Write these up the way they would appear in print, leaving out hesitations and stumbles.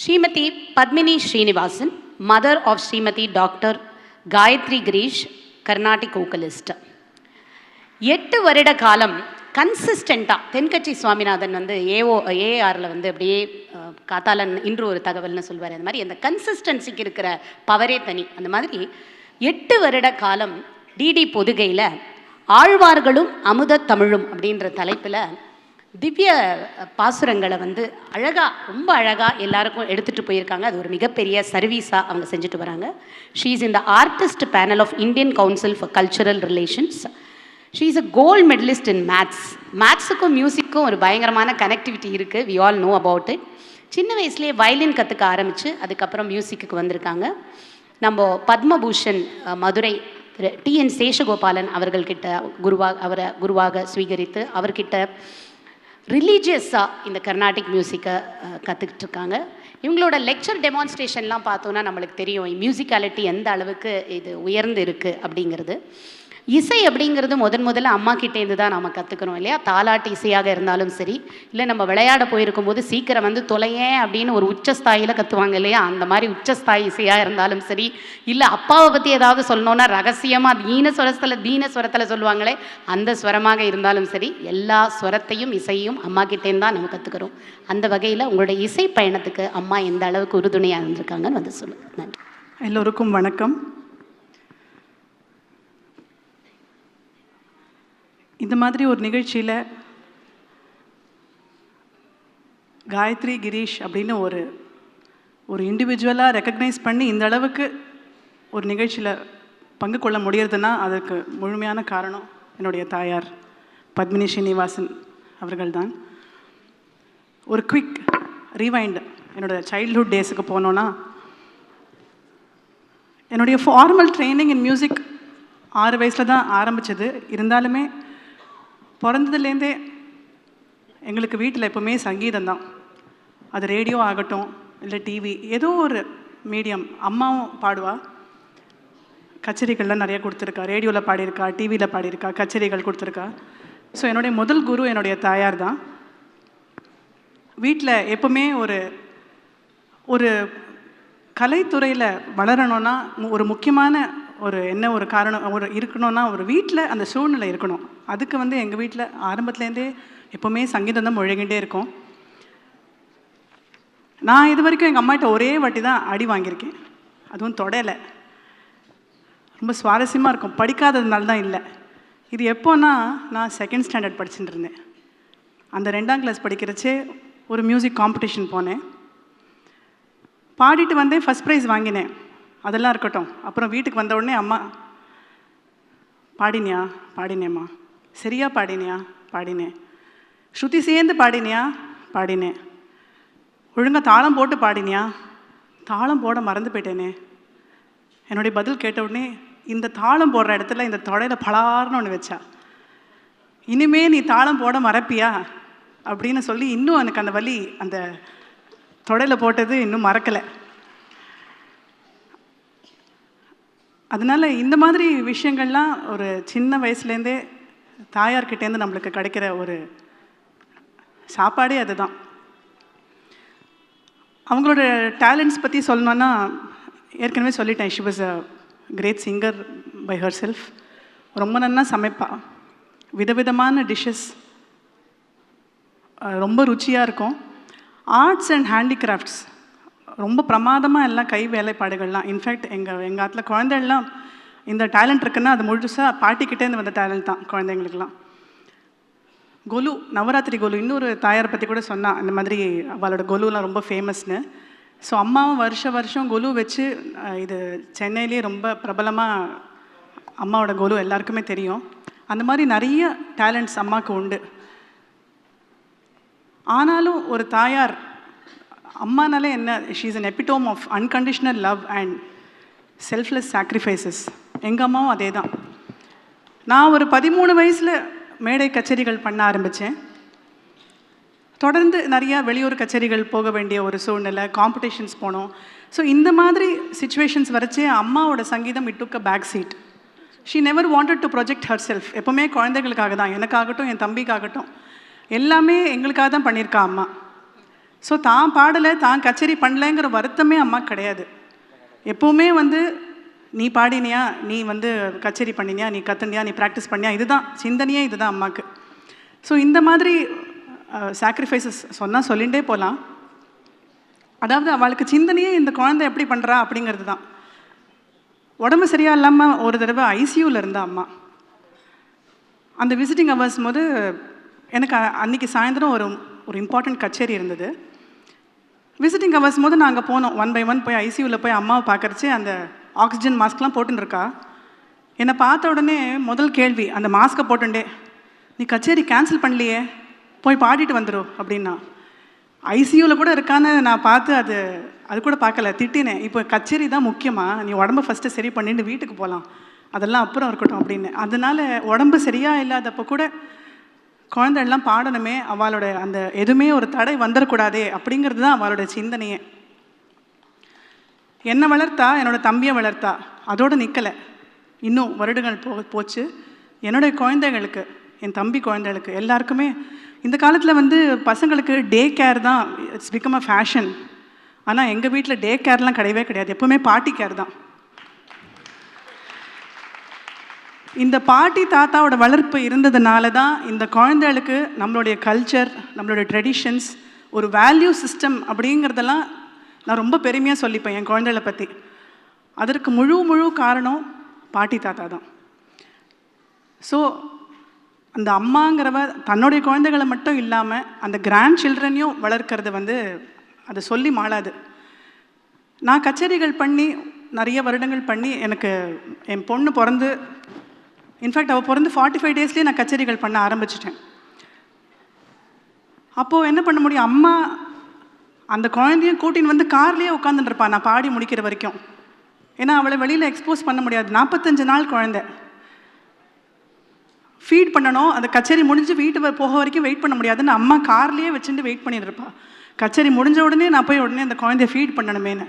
Srimati Padmini Srinivasan, mother of Srimati Dr. Gayatri Girish, Carnatic vocalist. 8 வருட காலம் கன்சிஸ்டண்ட்டாக தென்கட்சி சுவாமிநாதன் வந்து ஏஆரில் வந்து அப்படியே காத்தாலன் இன்று ஒரு தகவல்னு சொல்வார். அந்த மாதிரி அந்த கன்சிஸ்டன்சிக்கு இருக்கிற பவரே தனி. அந்த மாதிரி 8 வருட காலம் டிடி பொதுகையில் ஆழ்வார்களும் அமுத தமிழும் அப்படின்ற தலைப்பில் திவ்ய பாசுரங்களை வந்து ரொம்ப அழகாக எல்லாருக்கும் எடுத்துகிட்டு போயிருக்காங்க. அது ஒரு மிகப்பெரிய சர்வீஸாக அவங்க செஞ்சுட்டு வராங்க. She is in the artist panel of Indian council for cultural relations. She is a gold medalist in மேத்ஸுக்கும் மியூசிக்கும் ஒரு பயங்கரமான கனெக்டிவிட்டி இருக்குது. We all know about it. சின்ன வயசுலேயே வயலின் கற்றுக்க ஆரம்பித்து அதுக்கப்புறம் மியூசிக்கு வந்திருக்காங்க. நம்ம பத்மபூஷன் மதுரை TN சேஷகோபாலன் அவர்கள்கிட்ட அவரை குருவாக ஸ்வீகரித்து அவர்கிட்ட ரிலீஜியஸாக இந்த கர்நாடிக் மியூசிக்கை கற்றுக்கிட்டு இருக்காங்க. இவங்களோட லெக்சர் டெமான்ஸ்ட்ரேஷன்லாம் பார்த்தோன்னா நம்மளுக்கு தெரியும் மியூசிக்காலிட்டி எந்த அளவுக்கு இது உயர்ந்து இருக்குது அப்படிங்கிறது. இசை அப்படிங்கிறது முதல்ல அம்மா கிட்டேருந்து தான் நம்ம கற்றுக்கணும் இல்லையா? தாலாட்டு இசையாக இருந்தாலும் சரி, இல்லை நம்ம விளையாட போயிருக்கும்போது சீக்கிரம் வந்து தொலையேன் அப்படின்னு ஒரு உச்சஸ்தாயில் கற்றுவாங்க இல்லையா? அந்த மாதிரி உச்சஸ்தாயி இசையாக இருந்தாலும் சரி, இல்லை அப்பாவை பற்றி ஏதாவது சொல்லணுன்னா ரகசியமாக தீன ஸ்வரத்தில் சொல்லுவாங்களே அந்த ஸ்வரமாக இருந்தாலும் சரி, எல்லா ஸ்வரத்தையும் இசையும் அம்மா கிட்டேருந்து தான் நம்ம கற்றுக்கிறோம். அந்த வகையில் உங்களுடைய இசை பயணத்துக்கு அம்மா எந்த அளவுக்கு உறுதுணையாக இருந்திருக்காங்கன்னு வந்து சொல்லுங்கள். நன்றி. எல்லோருக்கும் வணக்கம். இந்த மாதிரி ஒரு நிகழ்ச்சியில் காயத்ரி கிரீஷ் அப்படின்னு ஒரு இண்டிவிஜுவலாக ரெக்கக்னைஸ் பண்ணி இந்த அளவுக்கு ஒரு நிகழ்ச்சியில் பங்கு கொள்ள முடியறதுன்னா அதுக்கு முழுமையான காரணம் என்னுடைய தாயார் பத்மினி ஸ்ரீனிவாசன் அவர்கள்தான். ஒரு குவிக் ரீவைண்ட் என்னோடய சைல்ட்ஹுட் டேஸுக்கு போனோன்னா, என்னுடைய ஃபார்மல் ட்ரைனிங் இன் மியூசிக் 6 வயசில் தான் ஆரம்பித்தது. இருந்தாலுமே பிறந்ததுலேருந்தே எங்களுக்கு வீட்டில் எப்போவுமே சங்கீதம் தான். அது ரேடியோ ஆகட்டும் இல்லை டிவி, ஏதோ ஒரு மீடியம். அம்மாவும் பாடுவா, கச்சேரிகள்லாம் நிறைய கொடுத்துருக்கா, ரேடியோவில் பாடியிருக்கா, டிவியில் பாடியிருக்கா, கச்சேரிகள் கொடுத்துருக்கா. ஸோ என்னுடைய முதல் குரு என்னுடைய தாயார் தான். வீட்டில் எப்போவுமே ஒரு கலைத்துறையில் வளரணும்னா ஒரு முக்கியமான ஒரு காரணம் இருக்கணும்னா ஒரு வீட்டில் அந்த சூழ்நிலை இருக்கணும். அதுக்கு வந்து எங்கள் வீட்டில் ஆரம்பத்துலேருந்தே எப்போவுமே சங்கீதம் தான் முழங்கிட்டே இருக்கும். நான் இது வரைக்கும் எங்கள் அம்மாகிட்ட ஒரே வாட்டி தான் அடி வாங்கியிருக்கேன், அதுவும் தொடையில். ரொம்ப சுவாரஸ்யமாக இருக்கும், படிக்காததுனால தான் இல்லை. இது எப்போன்னா நான் 2nd ஸ்டாண்டர்ட் படிச்சுட்டு இருந்தேன். அந்த 2ஆம் கிளாஸ் படிக்கிறச்சே ஒரு மியூசிக் காம்படிஷன் போனேன், பாடிட்டு வந்தேன், ஃபஸ்ட் ப்ரைஸ் வாங்கினேன். அதெல்லாம் இருக்கட்டும். அப்புறம் வீட்டுக்கு வந்த உடனே அம்மா, பாடினியா? பாடினேம்மா. சரியா பாடினியா? பாடினேன். ஸ்ருதி சேர்ந்து பாடினியா? பாடினேன். ஒழுங்காக தாளம் போட்டு பாடினியா? தாளம் போட மறந்து போயிட்டேனே. என்னுடைய பதில் கேட்ட உடனே இந்த தாளம் போடுற இடத்துல இந்த தொடையில் பலார்னு ஒன்று வச்சா, இனிமே நீ தாளம் போட மறப்பியா அப்படின்னு சொல்லி இன்னும் எனக்கு அந்த வலி, அந்த தொடையில் போட்டது இன்னும் மறக்கலை. அதனால் இந்த மாதிரி விஷயங்கள்லாம் ஒரு சின்ன வயசுலேருந்தே தாயார்கிட்டேருந்து நம்மளுக்கு கிடைக்கிற ஒரு சாப்பாடே அதுதான். அவங்களோட டேலண்ட்ஸ் பற்றி சொல்லணுன்னா ஏற்கனவே சொல்லிட்டேன். She was a great singer by herself. ரொம்ப நல்லா சமைப்பா, விதவிதமான டிஷ்ஷஸ் ரொம்ப ருச்சியாக இருக்கும். ஆர்ட்ஸ் அண்ட் ஹேண்டிகிராஃப்ட்ஸ் ரொம்ப பிரமாதமாக எல்லாம் கை வேலைப்பாடுகள்லாம். இன்ஃபேக்ட் எங்கள் ஆற்றுல குழந்தைகள்லாம் இந்த டேலண்ட் இருக்குன்னா அது முழுசாக பாட்டிக்கிட்டேருந்து வந்த டேலண்ட் தான் குழந்தைங்களுக்கெல்லாம். கொலு, நவராத்திரி கொலு, இன்னொரு தாயார் பற்றி கூட சொன்னால் இந்த மாதிரி அவளோட கொலுலாம் ரொம்ப ஃபேமஸ்னு. ஸோ அம்மாவும் வருஷம் கொலு வச்சு, இது சென்னையிலே ரொம்ப பிரபலமாக அம்மாவோட கொலு எல்லாருக்குமே தெரியும். அந்த மாதிரி நிறைய டேலண்ட்ஸ் அம்மாவுக்கு உண்டு. ஆனாலும் ஒரு தாயார் அம்மானாலே என்ன, she is an epitome of unconditional love and selfless sacrifices. எங்கள் அம்மாவும் அதே தான். நான் ஒரு 13 வயசில் மேடை கச்சேரிகள் பண்ண ஆரம்பித்தேன். தொடர்ந்து நிறையா வெளியூர் கச்சேரிகள் போக வேண்டிய ஒரு சூழ்நிலை, காம்படிஷன்ஸ் போனோம். ஸோ இந்த மாதிரி சிச்சுவேஷன்ஸ் வரைச்சே அம்மாவோட சங்கீதம் it took a back seat. She never wanted to project herself. எப்போவுமே குழந்தைகளுக்காக தான், எனக்காகட்டும் என் தம்பிக்காகட்டும் எல்லாமே எங்களுக்காக தான் பண்ணியிருக்கா அம்மா. ஸோ தான் பாடலை தான் கச்சேரி பண்ணலைங்கிற வருத்தமே அம்மா கிடையாது. எப்போவுமே வந்து நீ பாடினியா, நீ வந்து கச்சேரி பண்ணினியா, நீ கற்றுனியா, நீ ப்ராக்டிஸ் பண்ணியா, இதுதான் சிந்தனையே, இதுதான் அம்மாவுக்கு. ஸோ இந்த மாதிரி சாக்ரிஃபைசஸ் சொன்னால் சொல்லிகிட்டே போகலாம். அதாவது அவளுக்கு சிந்தனையே இந்த குழந்தை எப்படி பண்ணுறா அப்படிங்கிறது தான். உடம்பு சரியாக இல்லாமல் ஒரு தடவை ஐசியூவில் இருந்தா அம்மா. அந்த விசிட்டிங் ஹவர்ஸ் போது எனக்கு அன்றைக்கி சாயந்தரம் ஒரு இம்பார்ட்டண்ட் கச்சேரி இருந்தது. விசிட்டிங் ஹவர்ஸ் போது நான் அங்கே போனோம். 1 by 1 போய் ஐசியூவில் போய் அம்மாவை பார்க்குறச்சு அந்த ஆக்சிஜன் மாஸ்க்லாம் போட்டுருக்கா. என்னை பார்த்த உடனே முதல் கேள்வி, அந்த மாஸ்க்கை போட்டுண்டே, நீ கச்சேரி கேன்சல் பண்ணலையே, போய் பாடிட்டு வந்துடும் அப்படின்னா. ஐசியூவில் கூட இருக்கான்னு நான் பார்த்து அது கூட பார்க்கல, திட்டினேன். இப்போ கச்சேரி தான் முக்கியமாக, நீ உடம்பை ஃபஸ்ட்டு சரி பண்ணிட்டு வீட்டுக்கு போகலாம், அதெல்லாம் அப்புறம் இருக்கட்டும் அப்படின்னு. அதனால் உடம்பு சரியாக இல்லாதப்போ கூட குழந்தைலாம் பாடணுமே, அவளோட அந்த எதுவுமே ஒரு தடை வந்துடக்கூடாதே அப்படிங்கிறது தான் அவளோட சிந்தனையே. என்னை வளர்த்தா, என்னோடய தம்பியை வளர்த்தா, அதோடு நிற்கலை. இன்னும் வருடங்கள் போச்சு. என்னுடைய குழந்தைகளுக்கு, என் தம்பி குழந்தைகளுக்கு எல்லாருக்குமே இந்த காலத்தில் வந்து பசங்களுக்கு டே கேர் தான், இட்ஸ் பிகம் அ ஃபேஷன். ஆனால் எங்கள் வீட்டில் டே கேர்லாம் கிடையவே கிடையாது, எப்போவுமே பாட்டி கேர் தான். இந்த பாட்டி தாத்தாவோட வளர்ப்பு இருந்ததுனால தான் இந்த குழந்தைகளுக்கு நம்மளுடைய கல்ச்சர், நம்மளுடைய ட்ரெடிஷன்ஸ், ஒரு வேல்யூ சிஸ்டம் அப்படிங்கிறதெல்லாம் நான் ரொம்ப பெருமையாக சொல்லிப்பேன் என் குழந்தைகளை பற்றி. அதற்கு முழு காரணம் பாட்டி தாத்தா தான். ஸோ அந்த அம்மாங்கிறவ தன்னுடைய குழந்தைகளை மட்டும் இல்லாமல் அந்த கிராண்ட் சில்ட்ரனையும் வளர்க்கறது வந்து அதை சொல்லி மாளாது. நான் கச்சேரிகள் பண்ணி நிறைய வருடங்கள் பண்ணி எனக்கு என் பொண்ணு பிறந்து, இன்ஃபேக்ட் அவள் பிறந்து 45 டேஸ்லேயே நான் கச்சேரிகள் பண்ண ஆரம்பிச்சிட்டேன். அப்போது என்ன பண்ண முடியும், அம்மா அந்த குழந்தையும் கூட்டின்னு வந்து கார்லேயே உட்காந்துட்டுருப்பா நான் பாடி முடிக்கிற வரைக்கும். ஏன்னா அவளை வெளியில் எக்ஸ்போஸ் பண்ண முடியாது. 45 நாள் குழந்தை ஃபீட் பண்ணணும். அந்த கச்சேரி முடிஞ்சு வீட்டு போக வரைக்கும் வெயிட் பண்ண முடியாதுன்னு அம்மா கார்லேயே வச்சுட்டு வெயிட் பண்ணிட்டு இருப்பா. கச்சேரி முடிஞ்ச உடனே நான் போய் உடனே அந்த குழந்தைய ஃபீட் பண்ணணுமேனு.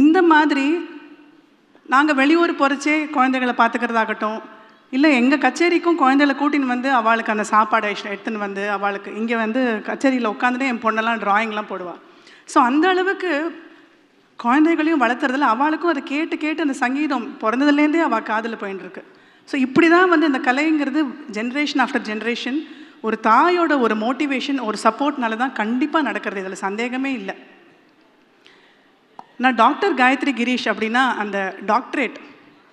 இந்த மாதிரி நாங்கள் வெளியூர் போகிறச்சே குழந்தைகளை பார்த்துக்கிறதாகட்டும், இல்லை எங்கள் கச்சேரிக்கும் குழந்தைகளை கூட்டின்னு வந்து அவளுக்கு அந்த சாப்பாடை எடுத்துன்னு வந்து அவளுக்கு இங்கே வந்து கச்சேரியில் உட்காந்துட்டு என் பொண்ணெல்லாம் ட்ராயிங்லாம் போடுவாள். ஸோ அந்த அளவுக்கு குழந்தைகளையும் வளர்த்துறதுல அவளுக்கும் அதை கேட்டு அந்த சங்கீதம் பிறந்ததுலேருந்தே அவள் காதில் போயின்னு இருக்கு. ஸோ இப்படி தான் வந்து இந்த கலைங்கிறது ஜென்ரேஷன் ஆஃப்டர் ஜென்ரேஷன் ஒரு தாயோட ஒரு மோட்டிவேஷன், ஒரு சப்போர்ட்னால தான் கண்டிப்பாக நடக்கிறது, இதில் சந்தேகமே இல்லை. நான் டாக்டர் காயத்ரி கிரீஷ் அப்படின்னா அந்த டாக்டரேட்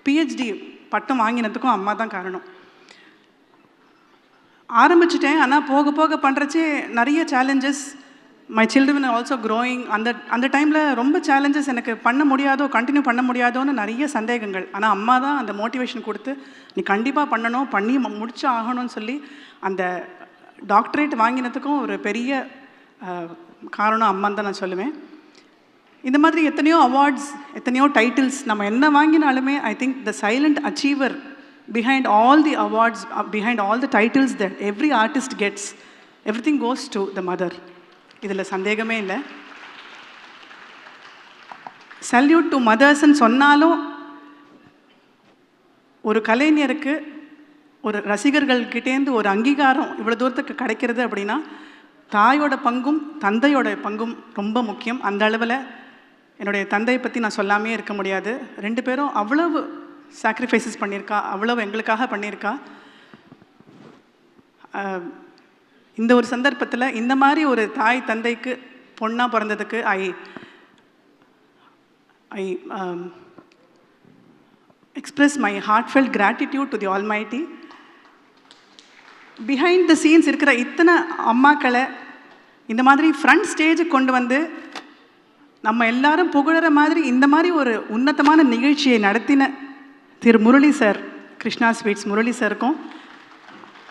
பிஹெச்டி பட்டம் வாங்கினதுக்கும் அம்மா தான் காரணம். ஆரம்பிச்சிட்டேன், ஆனால் போக போக பண்ணுறச்சே நிறைய challenges. My children also growing. அந்த டைமில் ரொம்ப சேலஞ்சஸ், எனக்கு பண்ண முடியாதோ, கண்டினியூ பண்ண முடியாதோன்னு நிறைய சந்தேகங்கள். ஆனால் அம்மா தான் அந்த மோட்டிவேஷன் கொடுத்து நீ கண்டிப்பாக பண்ணணும், பண்ணி முடிச்சு ஆகணும்னு சொல்லி அந்த டாக்டரேட் வாங்கினதுக்கும் ஒரு பெரிய காரணம் அம்மான்னு தான் நான் சொல்லுவேன். இந்த மாதிரி எத்தனையோ அவார்ட்ஸ், எத்தனையோ டைட்டில்ஸ் நம்ம என்ன வாங்கினாலுமே I think the silent achiever behind all the awards, behind all the titles that every artist gets, everything goes to the mother. இதில் சந்தேகமே இல்லை. சல்யூட் டு மதர்ஸ்ன்னு சொன்னாலும் ஒரு கலைஞருக்கு ஒரு ரசிகர்கள்கிட்டேருந்து ஒரு அங்கீகாரம் இவ்வளோ தூரத்துக்கு கிடைக்கிறது அப்படின்னா தாயோட பங்கும் தந்தையோட பங்கும் ரொம்ப முக்கியம். அந்த அளவில் என்னுடைய தந்தையை பற்றி நான் சொல்லாமே இருக்க முடியாது. 2 பேரும் அவ்வளவு சாக்ரிஃபைசஸ் பண்ணியிருக்கா, அவ்வளவு எங்களுக்காக பண்ணியிருக்கா. இந்த ஒரு சந்தர்ப்பத்தில் இந்த மாதிரி ஒரு தாய் தந்தைக்கு பொண்ணாக பிறந்ததுக்கு ஐ express my heartfelt gratitude to the almighty. Behind the scenes இருக்கிற இத்தனை அம்மாக்களை இந்த மாதிரி ஃப்ரண்ட் ஸ்டேஜுக்கு கொண்டு வந்து நம்ம எல்லாரும் புகழற மாதிரி இந்த மாதிரி ஒரு உன்னதமான நிகழ்ச்சியை நடத்தின திரு முரளி சார், கிருஷ்ணா ஸ்வீட்ஸ் முரளி சாருக்கும்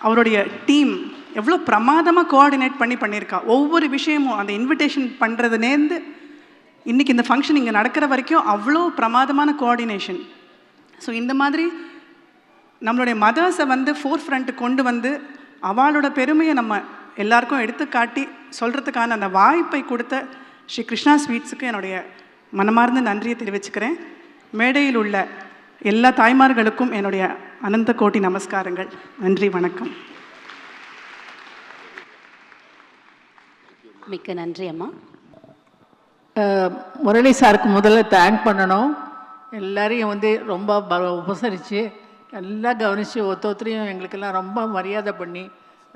அவருடைய டீம் எவ்வளோ பிரமாதமாக கோஆர்டினேட் பண்ணியிருக்கா. ஒவ்வொரு விஷயமும் அந்த இன்விடேஷன் பண்ணுறதுலேருந்து இன்றைக்கி இந்த ஃபங்க்ஷன் இங்கே நடக்கிற வரைக்கும் அவ்வளோ பிரமாதமான கோஆர்டினேஷன். ஸோ இந்த மாதிரி நம்மளுடைய மதர்ஸை வந்து ஃபோர் ஃப்ரண்ட்டு கொண்டு வந்து அவளோட பெருமையை நம்ம எல்லாருக்கும் எடுத்து காட்டி சொல்கிறதுக்கான அந்த வாய்ப்பை கொடுத்த ஸ்ரீ கிருஷ்ணா ஸ்வீட்ஸுக்கு என்னுடைய மனமார்ந்த நன்றியை தெரிவிச்சுக்கிறேன். மேடையில் உள்ள எல்லா தாய்மார்களுக்கும் என்னுடைய அனந்த கோட்டி நமஸ்காரங்கள். நன்றி, வணக்கம். மிக்க நன்றி அம்மா. முரளி சாருக்கு முதல்ல தேங்க் பண்ணணும். எல்லாரையும் வந்து ரொம்ப உபசரித்து நல்லா கவனித்து ஒருத்தரையும் எங்களுக்கெல்லாம் ரொம்ப மரியாதை பண்ணி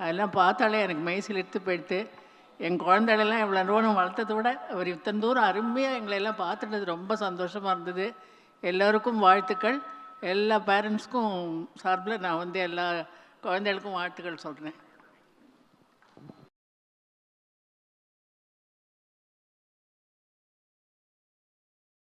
அதெல்லாம் பார்த்தாலே எனக்கு மைசில் எடுத்து போயிடுத்து. என் குழந்தைகளெல்லாம் இவ்வளோ தூரம் வளர்த்ததை விட அவர் இத்தனை தூரம் அருமையாக எங்களெல்லாம் பார்த்துட்டது ரொம்ப சந்தோஷமாக இருந்தது. எல்லோருக்கும் வாழ்த்துக்கள். எல்லா பேரண்ட்ஸ்க்கும் சார்பில் நான் வந்து எல்லா குழந்தைகளுக்கும் வாழ்த்துக்கள் சொல்கிறேன்.